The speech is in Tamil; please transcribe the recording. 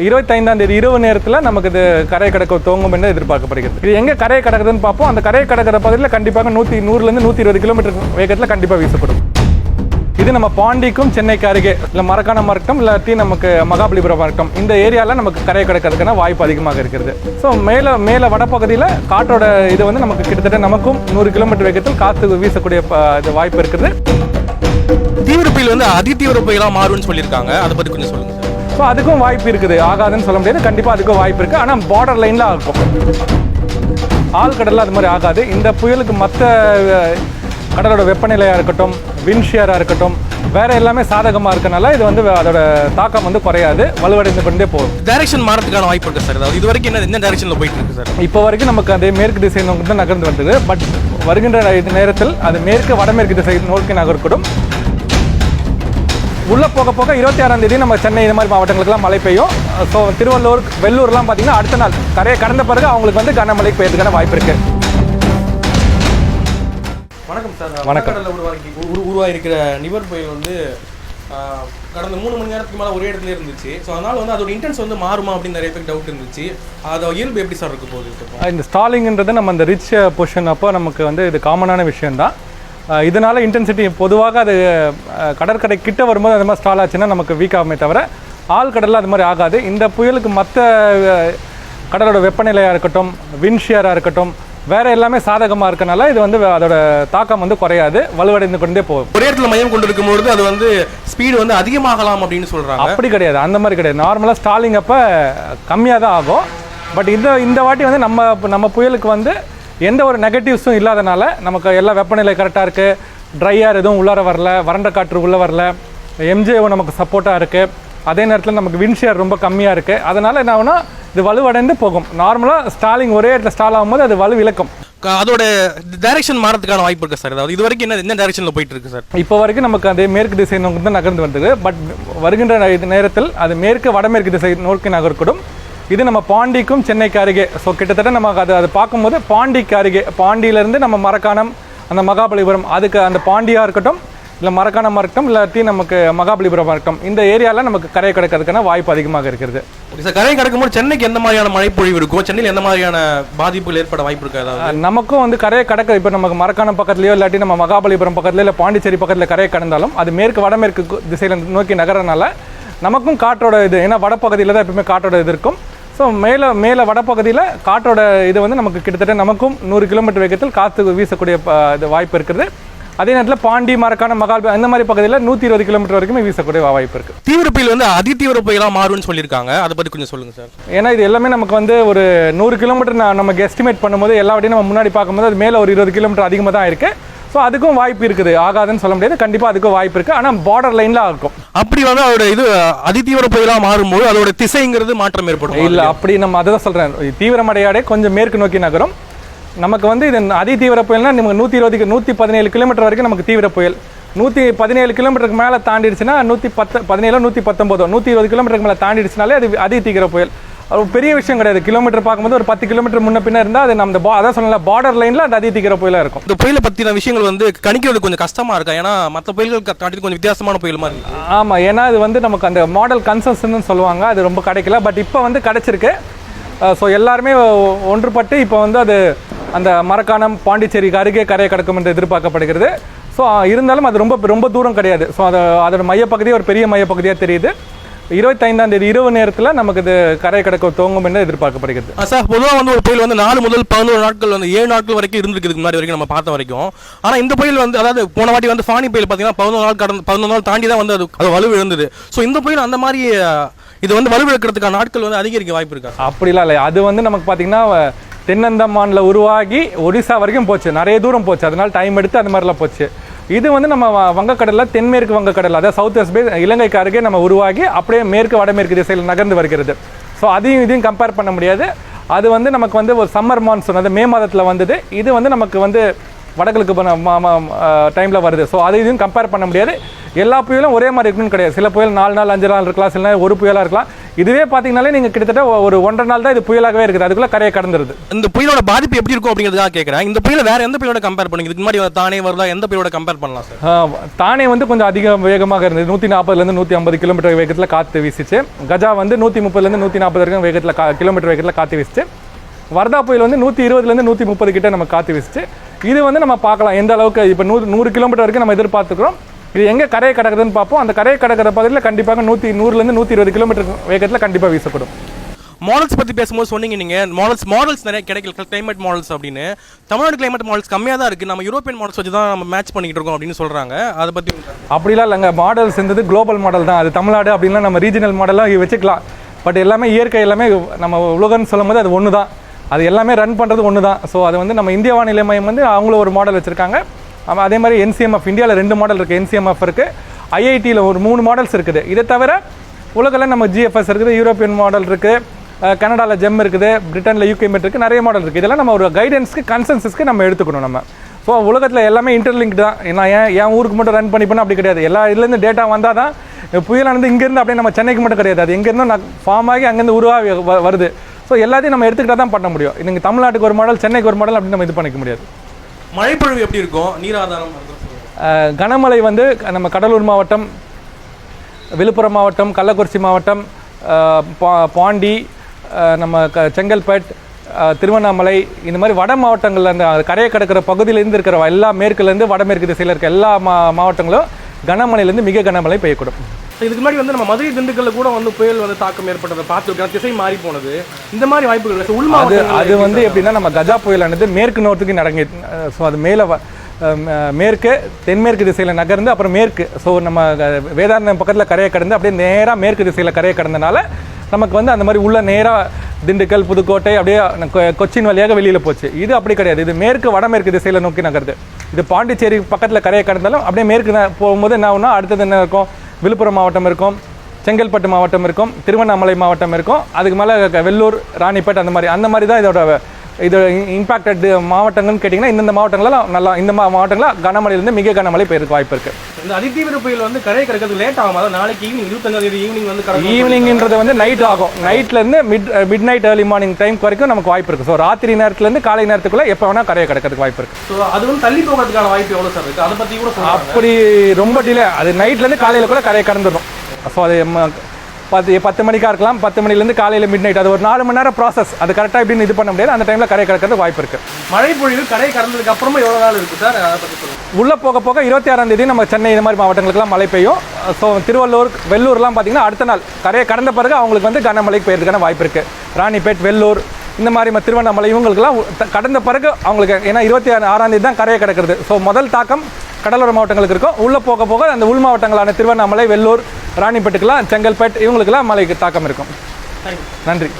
25ஆம் தேதி இரவு நேரத்தில் நமக்கு இது கரை கடக்க துவங்கும் என்று எதிர்பார்க்கப்படுகிறது. இது எங்கே கரையை கடக்குதுன்னு பார்ப்போம். அந்த கரையை கடக்கிற பகுதியில் கண்டிப்பாக 100லேருந்து 120 கிலோமீட்டர் வேகத்தில் கண்டிப்பாக வீசப்படும். இது நம்ம பாண்டிக்கும் சென்னைக்கு அருகே இல்லை மரக்காணம் இருக்கட்டும் இல்லாட்டி நமக்கு மகாபலிபுரம் இருக்கட்டும் இந்த ஏரியாவில் நமக்கு கரையை கடக்கிறதுக்கான வாய்ப்பு அதிகமாக இருக்கிறது. ஸோ மேலே வடப்பகுதியில் காற்றோட இது வந்து நமக்கு கிட்டத்தட்ட நமக்கும் 100 கிலோமீட்டர் வேகத்தில் காற்று வீசக்கூடிய வாய்ப்பு இருக்குது. தீவிர புயல் வந்து அதிதீவிர புயலாக மாறும்னு சொல்லியிருக்காங்க. அதை பற்றி கொஞ்சம் சொல்லுங்கள் சார். ஸோ அதுக்கும் வாய்ப்பு இருக்குது, ஆகாதுன்னு சொல்ல முடியாது. கண்டிப்பாக அதுக்கும் வாய்ப்பு இருக்குது. ஆனால் பார்டர் லைனில் ஆகும், ஆழ்கடலில் அது மாதிரி ஆகாது. இந்த புயலுக்கு மற்ற கடலோட வெப்பநிலையாக இருக்கட்டும், விண்ஷியராக இருக்கட்டும், வேற எல்லாமே சாதகமாக இருக்கனால இது வந்து அதோட தாக்கம் வந்து குறையாது, வலுவடைந்து கொண்டே போகும். டைரக்ஷன் மாறதுக்கான வாய்ப்பு இருக்குது சார். அதாவது இது வரைக்கும் என்ன டைரக்ஷனில் போயிட்டு இருக்கு சார்? இப்போ வரைக்கும் நமக்கு அதே மேற்கு திசை நோக்கி தான் நகர்ந்து வந்தது. பட் வருகின்ற நேரத்தில் அது மேற்கு வடமேற்கு திசை நோக்கி நகர்க்கூடும். உள்ளே போக போக 26ஆம் தேதி நம்ம சென்னை இது மாதிரி மாவட்டங்களுக்குலாம் மழை பெய்யும். ஸோ திருவள்ளூர், வெள்ளூர்லாம் பார்த்தீங்கன்னா அடுத்த நாள் கரையை கடந்த பிறகு அவங்களுக்கு வந்து கனமழை பெய்யறதுக்கான வாய்ப்பு இருக்குது. வணக்கம் சார். வணக்கம். உருவாயிருக்கிற நிவர் புயல் வந்து கடந்த 3 மணி நேரத்துக்கு மேலே ஒரே இடத்துல இருந்துச்சு. ஸோ அதனால் வந்து அதோட இன்டென்ஸ் வந்து மாறுமா அப்படின்னு நிறைய பேருக்கு டவுட் இருந்துச்சு. அதோட இயல்பு எப்படி சார் இருக்க போகுது? இந்த ஸ்டாலிங்கிறது நம்ம அந்த ரிச் பொசிஷன் அப்போ நமக்கு வந்து இது காமனான விஷயம்தான். இதனால் இன்டென்சிட்டி பொதுவாக அது கடற்கரை கிட்ட வரும்போது அது மாதிரி ஸ்டால் ஆச்சுன்னா நமக்கு வீக் ஆகுமே தவிர ஆழ்கடலில் அது மாதிரி ஆகாது. இந்த புயலுக்கு மற்ற கடலோட வெப்பநிலையாக இருக்கட்டும், விண்ஷியராக இருக்கட்டும், வேற எல்லாமே சாதகமாக இருக்கனால இது வந்து அதோட தாக்கம் வந்து குறையாது, வலுவடைந்து கொண்டே போகும். ஒரே இடத்துல மையம் கொண்டு இருக்கும்போது அது வந்து ஸ்பீடு வந்து அதிகமாகலாம் அப்படின்னு சொல்கிறாங்க. அப்படி கிடையாது, அந்த மாதிரி கிடையாது. நார்மலாக ஸ்டாலிங் அப்போ கம்மியாக தான் ஆகும். பட் இந்த வாட்டி வந்து நம்ம புயலுக்கு வந்து எந்த ஒரு நெகட்டிவ்ஸும் இல்லாதனால நமக்கு எல்லா வெப்பநிலை கரெக்டாக இருக்குது, ட்ரையாக எதுவும் உள்ளார வரல, வறண்ட காற்று உள்ளே வரல, எம்ஜேவும் நமக்கு சப்போர்ட்டாக இருக்குது. அதே நேரத்தில் நமக்கு விண்ஷியர் ரொம்ப கம்மியாக இருக்குது. அதனால் என்ன ஆகுனா இது வலுவடைந்து போகும். நார்மலாக ஸ்டாலிங் ஒரே இடத்துல ஸ்டால் ஆகும்போது அது வலு இழக்கும். அதோட டைரக்ஷன் மாறதுக்கான வாய்ப்பு இருக்குது சார். அதாவது இது வரைக்கும் என்ன டைரக்ஷனில் போயிட்டு இருக்கு சார்? இப்போ வரைக்கும் நமக்கு அதே மேற்கு திசை நோக்கி தான் நகர்ந்து வந்தது. பட் வருகின்ற நேரத்தில் அது மேற்கு வடமேற்கு திசை நோக்கி நகர்க்கூடும். இது நம்ம பாண்டிக்கும் சென்னைக்கு அருகே. ஸோ கிட்டத்தட்ட நமக்கு அது பார்க்கும்போது பாண்டிக்கு அருகே, பாண்டியிலேருந்து நம்ம மரக்காணம், அந்த மகாபலிபுரம், அதுக்கு அந்த பாண்டியாக இருக்கட்டும் இல்லை மரக்காணமாக இருக்கட்டும் இல்லாட்டி நமக்கு மகாபலிபுரமாக இருக்கட்டும் இந்த ஏரியாவில் நமக்கு கரையை கடக்கிறதுக்கான வாய்ப்பு அதிகமாக இருக்கிறது. சார், கரையை கடக்கும்போது சென்னைக்கு எந்த மாதிரியான மழைப்பொழிவு இருக்கும்? சென்னையில் எந்த மாதிரியான பாதிப்புகள் ஏற்பட வாய்ப்பு இருக்காது? நமக்கும் வந்து கரையை கடக்க இப்போ நமக்கு மரக்காணம் பக்கத்துலையோ இல்லாட்டி நம்ம மகாபலிபுரம் பக்கத்துலையோ இல்லை பாண்டிச்சேரி பக்கத்தில் கரையை கடந்தாலும் அது மேற்கு வடமேற்கு திசையில் நோக்கி நகரனால நமக்கும் காற்றோட இது, ஏன்னா வடப்பகுதியில் தான் எப்பவுமே காற்றோட இது இருக்கும். ஸோ மேலே வடப்பகுதியில் காற்றோட இது வந்து நமக்கு கிட்டத்தட்ட நமக்கும் 100 கிலோமீட்டர் வேகத்தில் காற்று வீசக்கூடிய இது வாய்ப்பு இருக்குது. அதே நேரத்தில் பாண்டி, மரக்காணம், மகாபலிபுரம் இந்த மாதிரி பகுதியில் 120 கிலோமீட்டர் வரைக்கும் வீசக்கூடிய வாய்ப்பு இருக்குது. தீவிர புயல் வந்து அதிதீவிர புயலாக மாறும்னு சொல்லியிருக்காங்க. அதை பற்றி கொஞ்சம் சொல்லுங்கள் சார். ஏன்னா இது எல்லாமே நமக்கு வந்து ஒரு 100 கிலோமீட்டர் நமக்கு எஸ்டிமேட் பண்ணும்போது எல்லா வாட்டியும் நம்ம முன்னாடி பார்க்கும்போது அது மேலே ஒரு 20 கிலோமீட்டர் அதிகமாக தான் இருக்குது. ஸோ அதுக்கும் வாய்ப்பு இருக்குது, ஆகாதுன்னு சொல்ல முடியாது. கண்டிப்பாக அதுக்கும் வாய்ப்பு இருக்குது. ஆனால் பார்டர் லைனில் இருக்கும். அப்படி வந்து அதோட இது அதிதீவிர புயலாக மாறும்போது அதோட திசைங்கிறது மாற்றம் ஏற்படும். இல்லை, அப்படி நம்ம அதை தான் சொல்கிறேன். தீவிரமடையாடே கொஞ்சம் மேற்கு நோக்கி நகரும். நமக்கு வந்து இது அதிதீவிர புயல்னா நமக்கு 117 கிலோமீட்டர் வரைக்கும் நமக்கு தீவிர புயல். 117 கிலோமீட்டருக்கு மேலே தாண்டிடுச்சுன்னா 117 119 120 கிலோமீட்டருக்கு மேலே தாண்டிடுச்சுனாலே அது அதிதீவிர புயல். அது பெரிய விஷயம் கிடையாது. கிலோமீட்டர் பார்க்கும்போது ஒரு 10 கிலோமீட்டர் முன்ன பின்ன இருந்தால் அது நம்ம அதான் சொல்லலாம், பார்டர் லைனில் அது அதிதீவிர புயலாக இருக்கும். இந்த புயலை பற்றின விஷயங்கள் வந்து கணிக்கிறது கொஞ்சம் கஷ்டமாக இருக்கும். ஏன்னா மற்ற புயல்கள் காட்டி கொஞ்சம் வித்தியாசமான புயல் மாதிரி இருக்குது. ஆமாம், ஏன்னா இது வந்து நமக்கு அந்த மாடல் கன்செஷன் சொல்லுவாங்க, அது ரொம்ப கிடைக்கல. பட் இப்போ வந்து கிடைச்சிருக்கு. ஸோ எல்லாருமே ஒன்றுபட்டு இப்போ வந்து அது அந்த மரக்காணம், பாண்டிச்சேரிக்கு அருகே கரையை கடக்கும் என்று எதிர்பார்க்கப்படுகிறது. ஸோ இருந்தாலும் அது ரொம்ப தூரம் கிடையாது. ஸோ அதோட மையப்பகுதியே ஒரு பெரிய மையப்பகுதியாக தெரியுது. 25ஆம் தேதி இரவு நேரத்தில் நமக்கு இது கரை கடக்க துவங்கும் என்று எதிர்பார்க்கப்படுகிறது. சார், பொதுவாக வந்து ஒரு புயல் வந்து 4 முதல் 11 நாட்கள் வந்து 7 நாட்கள் வரைக்கும் இருந்திருக்கு முன்னாடி வரைக்கும் நம்ம பார்த்த வரைக்கும். ஆனால் இந்த புயல் வந்து அதாவது போன வாட்டி வந்து ஃபானி புயல் பார்த்தீங்கன்னா 11 நாள் தாண்டி தான் வந்து அது வலு எழுந்தது. ஸோ இந்த புயல் அந்த மாதிரி இது வந்து வலுவிழக்கிறதுக்கான நாட்கள் வந்து அதிகரிக்க வாய்ப்பு இருக்கா? அப்படிலாம் இல்லை. அது வந்து நமக்கு பார்த்தீங்கன்னா தென்னந்தமானில் உருவாகி ஒடிசா வரைக்கும் போச்சு, நிறைய தூரம் போச்சு. அதனால டைம் எடுத்து அது மாதிரிலாம் போச்சு. இது வந்து நம்ம வங்கக்கடலில், தென்மேற்கு வங்கக்கடல், அதாவது சவுத் வெஸ்ட் பே இலங்கைக்கு அருகே நம்ம உருவாகி அப்படியே மேற்கு வடமேற்கு திசையில் நகர்ந்து வருகிறது. ஸோ இதையும் கம்பேர் பண்ண முடியாது. அது வந்து நமக்கு வந்து ஒரு சம்மர் மான்சூன், அது மே மாதத்தில் வந்தது. இது வந்து நமக்கு வந்து வடகிழக்கு டைமில் வருது. ஸோ இதையும் கம்பேர் பண்ண முடியாது. எல்லா புயலும் ஒரே மாதிரி இருக்குன்னு கிடையாது. சில புயல் 4 நாள் 5 நாள் இருக்கலாம், சில நேரம் ஒரு புயலாக இருக்கலாம். இதுவே பார்த்தீங்கன்னாலே நீங்கள் கிட்டத்தட்ட ஒரு 1.5 நாள் தான் இது புயலாகவே இருக்குது, அதுக்குள்ளே கரையை கடந்துருது. இந்த புயலோட பாதிப்பு எப்படி இருக்கும் அப்படிங்கிறதுக்காக கேட்குறேன். இந்த புயலை வேற எந்த புயலோட கம்பேர் பண்ணுங்க, இதுக்கு முன்னாடி தானே வருதா, எந்த புயலோட கம்பேர் பண்ணலாம் சார்? தானே வந்து கொஞ்சம் அதிக வேகமாக இருந்தது, 140லேருந்து 150 கிலோமீட்டர் வேகத்தில் காற்று வீசிச்சு. கஜா வந்து 130லேருந்து 140 வரைக்கும் வேகத்தில் கிலோமீட்டர் வேகத்தில் காற்று வீசிச்சு. வர்தா புயல் வந்து 120லேருந்து 130 கிட்ட நம்ம காற்று வீசிச்சு. இது வந்து நம்ம பார்க்கலாம் எந்த அளவுக்கு இப்போ 100 கிலோமீட்டர் வரைக்கும் நம்ம எதிர்பார்த்துக்கிறோம். இது எங்கே கரையை கடக்குதுன்னு பார்ப்போம். அந்த கரையை கடக்கிற பகுதியில் கண்டிப்பாக 100லேருந்து 120 கிலோமீட்டர் வேகத்தில் கண்டிப்பாக வீசப்படும். மாடல்ஸ் பற்றி பேசும்போது சொன்னீங்க நீங்கள் மாடல்ஸ் நிறைய கிடைக்கல, கிளைமேட் மாடல்ஸ் அப்படின்னு. தமிழ்நாடு கிளைமேட் மாடல்ஸ் கம்மியாக தான் இருக்குது, நம்ம யூரோப்பியன் மாடல்ஸ் வச்சு தான் நம்ம மேட்ச் பண்ணிக்கிட்டு இருக்கோம் அப்படின்னு சொல்கிறாங்க. அதை பற்றி அப்படிலாம் இல்லைங்க. மாடல்ஸ் இருந்தது குளோபல் மாடல் தான். அது தமிழ்நாடு அப்படின்லாம் நம்ம ரீஜனல் மாடலாக வச்சுக்கலாம். பட் எல்லாமே இயற்கை, எல்லாமே நம்ம உலகம்னு சொல்லும் போது அது ஒன்று தான். அது எல்லாமே ரன் பண்ணுறது ஒன்று தான். ஸோ அது வந்து நம்ம இந்திய வானிலை மையம் வந்து அவங்களும் ஒரு மாடல் வச்சுருக்காங்க. அதே மாதிரி என்சிஎம்எஃப் இந்தியாவில் 2 மாடல் இருக்குது. என்சிஎம்எஃப் இருக்குது, ஐஐடியில் ஒரு 3 மாடல்ஸ் இருக்குது. இதை தவிர உலகில் நம்ம ஜிஎஃப்எஸ் இருக்குது, யூரோப்பியன் மாடல் இருக்குது, கனடாவில் ஜெம் இருக்குது, பிரிட்டனில் யூகேமெட் இருக்குது, நிறைய மாடல் இருக்குது. இதெல்லாம் நம்ம ஒரு கைடன்ஸ்க்கு கன்சென்சஸ்க்கு நம்ம எடுத்துக்கணும். நம்ம ஸோ உலகத்தில் எல்லாமே இன்டர்லிங்க் தான். நான் என் ஊருக்கு மட்டும் ரன் பண்ணிப்பேன் அப்படி கிடையாது. எல்லா இதுலேருந்து டேட்டா வந்தால் தான் புயலானது இங்கேருந்து அப்படியே நம்ம சென்னைக்கு மட்டும் கிடையாது, அது எங்கேருந்தோ நான் ஃபார்ம் ஆகி அங்கேருந்து உருவாகி வருது. ஸோ எல்லாத்தையும் நம்ம எடுத்துக்கிட்டால் தான் பண்ண முடியும். நீங்கள் தமிழ்நாட்டுக்கு ஒரு மாடல், சென்னைக்கு ஒரு மாடல் அப்படின்னு நம்ம இது பண்ணிக்க முடியாது. மழைப்பொழிவு எப்படி இருக்கும், நீராதாரம்? கனமழை வந்து நம்ம கடலூர் மாவட்டம், விழுப்புரம் மாவட்டம், கள்ளக்குறிச்சி மாவட்டம், பாண்டி, நம்ம செங்கல்பட்டு, திருவண்ணாமலை, இந்த மாதிரி வட மாவட்டங்களில் அந்த கரையை கடக்கிற பகுதியிலேருந்து இருக்கிற எல்லா மேற்குலேருந்து வடமேற்கு திசையில் இருக்க எல்லா மாவட்டங்களும் கனமழையிலேருந்து மிக கனமழை பெய்யக்கூடும். இதுக்கு முன்னாடி வந்து நம்ம மதுரை திண்டுக்கல்ல கூட வந்து புயல் வந்து தாக்கம் ஏற்பட்டதை பார்த்துருக்கோம், திசை மாறி போனது, இந்த மாதிரி வாய்ப்புகள் உள் அது வந்து எப்படின்னா நம்ம கஜா புயலானது மேற்கு நோட்டுக்கு நடங்கி. ஸோ அது மேலே மேற்கு தென்மேற்கு திசையில் நகர்ந்து அப்புறம் மேற்கு, ஸோ நம்ம வேதாரண்யம் பக்கத்தில் கரையை கடந்து அப்படியே நேராக மேற்கு திசையில் கரையை கடந்தனால நமக்கு வந்து அந்த மாதிரி உள்ள நேராக திண்டுக்கல், புதுக்கோட்டை, அப்படியே கொச்சின் வழியாக வெளியில் போச்சு. இது அப்படி கிடையாது, இது மேற்கு வடமேற்கு திசையில் நோக்கி நகருது. இது பாண்டிச்சேரி பக்கத்தில் கரையை கடந்தாலும் அப்படியே மேற்கு போகும்போது என்ன ஆகுனா அடுத்தது என்ன இருக்கும், விழுப்புரம் மாவட்டம் இருக்கும், செங்கல்பட்டு மாவட்டம் இருக்கும், திருவண்ணாமலை மாவட்டம் இருக்கும், அதுக்கு மேலே வெள்ளூர், ராணிப்பேட், அந்த மாதிரி தான் இதோட இம்பாக்டட் மாவட்டங்கள்னு கேட்டிங்கன்னா இந்தந்த மாவட்டங்கள்லாம் நல்லா, இந்த மாவட்டங்களில் கனமழையிலேருந்து மிக கனமழை பெய்யறதுக்கு வாய்ப்பு இருக்குது. இந்த அதிதீவிர புயல் வந்து கரை கடக்கிறது லேட் ஆகும், அதாவது நாளைக்கு ஈவினிங் 25 ஈவினிங் வந்து ஈவினிங்கிறது வந்து நைட் ஆகும். நைட்லேருந்து mid night early morning time வரைக்கும் நமக்கு வாய்ப்பு இருக்குது. ஸோ ராத்திரி நேரத்துலேருந்து காலை நேரத்துக்குள்ளே எப்போ வேணால் கரையை கடக்கிறதுக்கு வாய்ப்பு இருக்குது. ஸோ அது வந்து தள்ளி போகிறதுக்கான வாய்ப்பு எவ்வளோ சார் இருக்குது, அதை பற்றி கூட அப்படி ரொம்ப டிலே, அது நைட்லேருந்து காலையில் கூட கரையை கடந்துடும். ஸோ அது 10 மணிக்காக இருக்கலாம், 10 மணிலேருந்து காலையில் மிட் நைட், அது ஒரு 4 மணி நேரம் ப்ராசஸ். அது கரெக்டாக இப்படின்னு இது பண்ண முடியாது. அந்த டைமில் கரை கடக்கிறது வாய்ப்பு இருக்குது. மழை பொழிவு கரை கடந்ததுக்கு அப்புறமா எவ்வளோ நாள் இருக்குது சார், அதை பற்றி சொல்லுங்கள். உள்ளே போக போக 26ஆம் தேதி நம்ம சென்னை இந்த மாதிரி மாவட்டங்களுக்குலாம் மழை பெய்யும். ஸோ திருவள்ளூர், வெள்ளூர்லாம் பார்த்தீங்கன்னா அடுத்த நாள் கரையை கடந்த பிறகு அவங்களுக்கு வந்து கனமழைக்கு பெய்யறதுக்கான வாய்ப்பு இருக்குது. ராணிப்பேட், வெள்ளூர், இந்த மாதிரி திருவண்ணாமலை இவங்களுக்குலாம் கடந்த பிறகு அவங்களுக்கு, ஏன்னா 26ஆம் தேதி தான் கரையை கடக்கிறது. ஸோ முதல் தாக்கம் கடலோர மாவட்டங்களுக்கு இருக்கும். உள்ளே போக போக அந்த உள் மாவட்டங்களான திருவண்ணாமலை, வெள்ளூர், ராணிப்பேட்டுக்கெல்லாம், செங்கல்பட்டு இவங்களுக்கெல்லாம் மழைக்கு தாக்கம் இருக்கும். தேங்க்யூ. நன்றி.